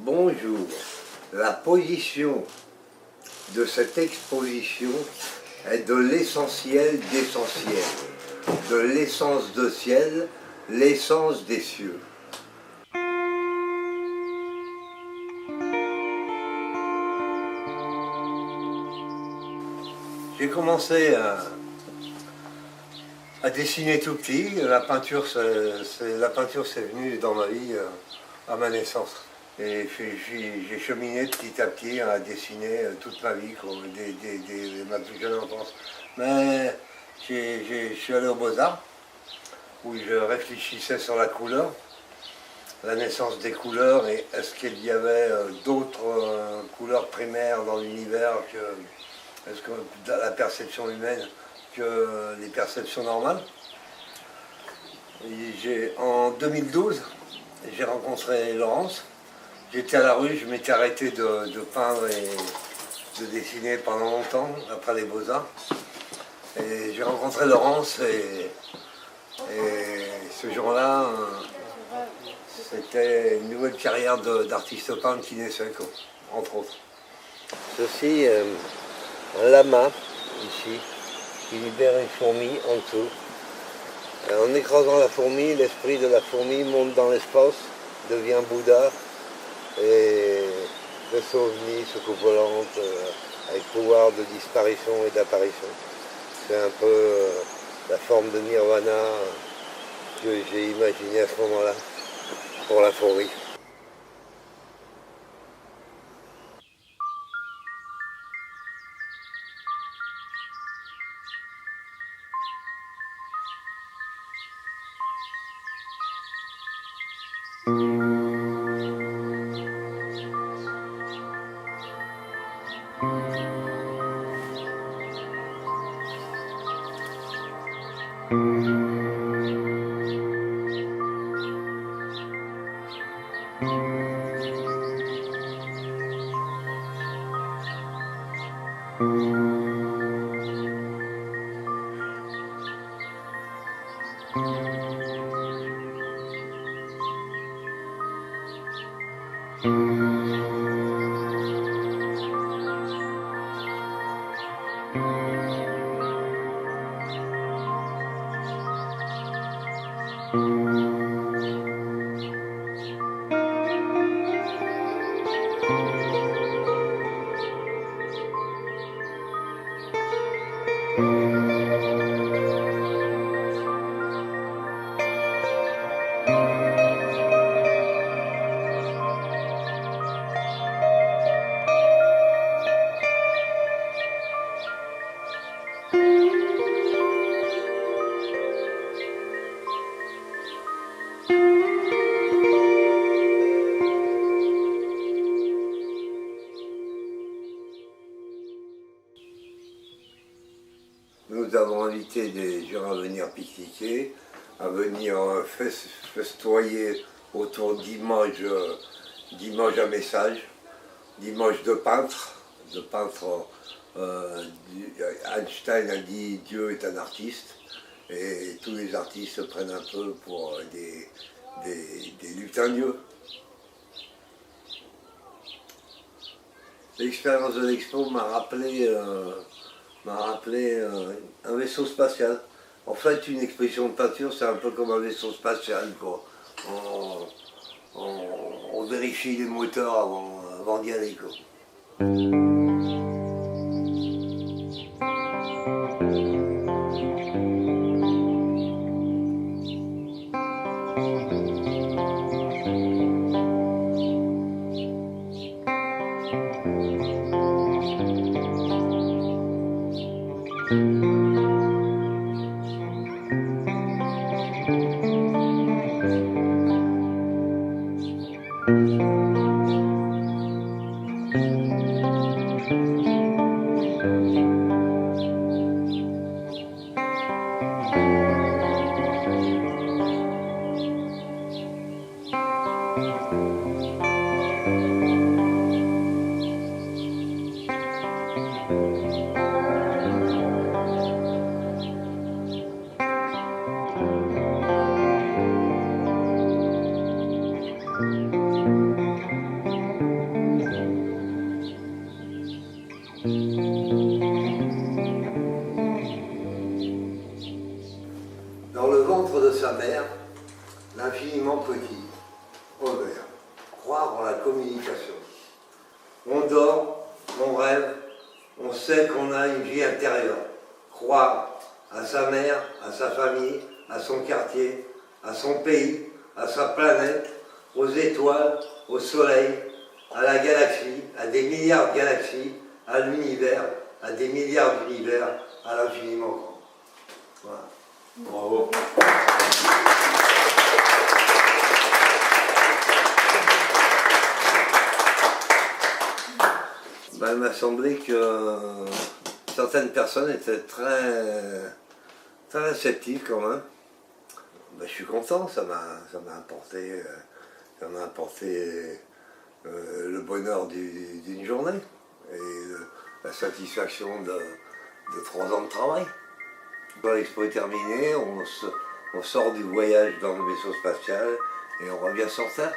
Bonjour. La position de cette exposition est de l'essentiel d'essentiel, de l'essence de ciel, l'essence des cieux. J'ai commencé à dessiner tout petit. La peinture, c'est venu dans ma vie à ma naissance. Et j'ai cheminé petit à petit à dessiner toute ma vie, dès ma plus jeune enfance. Mais je suis allé aux Beaux-Arts, où je réfléchissais sur la couleur, la naissance des couleurs, et est-ce qu'il y avait d'autres couleurs primaires dans l'univers est-ce que la perception humaine que les perceptions normales. En 2012, j'ai rencontré Laurence. J'étais à la rue, je m'étais arrêté de peindre et de dessiner pendant longtemps, après les Beaux-Arts. Et j'ai rencontré Laurence et ce jour-là, c'était une nouvelle carrière d'artiste peintre qui naissait, entre autres. Ceci, un lama, ici, qui libère une fourmi en dessous. En écrasant la fourmi, l'esprit de la fourmi monte dans l'espace, devient Bouddha, et vaisseau ovni, soucoupe volante, avec pouvoir de disparition et d'apparition. C'est un peu la forme de nirvana que j'ai imaginé à ce moment-là, pour la fourmi. Nous avons invité des gens à venir pique-niquer, à venir festoyer autour d'images à message, d'images de peintres. Einstein a dit « Dieu est un artiste » et tous les artistes se prennent un peu pour des lutins-dieux. L'expérience de l'expo m'a rappelé un vaisseau spatial. En fait, une exposition de peinture, c'est un peu comme un vaisseau spatial, quoi. On vérifie les moteurs avant d'y aller, quoi. croire en la communication. On dort, on rêve, on sait qu'on a une vie intérieure. Croire à sa mère, à sa famille, à son quartier, à son pays, à sa planète, aux étoiles, au soleil, à la galaxie, à des milliards de galaxies, à l'univers, à des milliards d'univers, à l'infiniment grand. Voilà. Bravo. Ben, il m'a semblé que certaines personnes étaient très réceptives quand même. Ben, je suis content, ça m'a apporté, le bonheur d'une journée et la satisfaction de 3 ans de travail. Quand l'expo est terminée, on sort du voyage dans le vaisseau spatial et on revient sur Terre.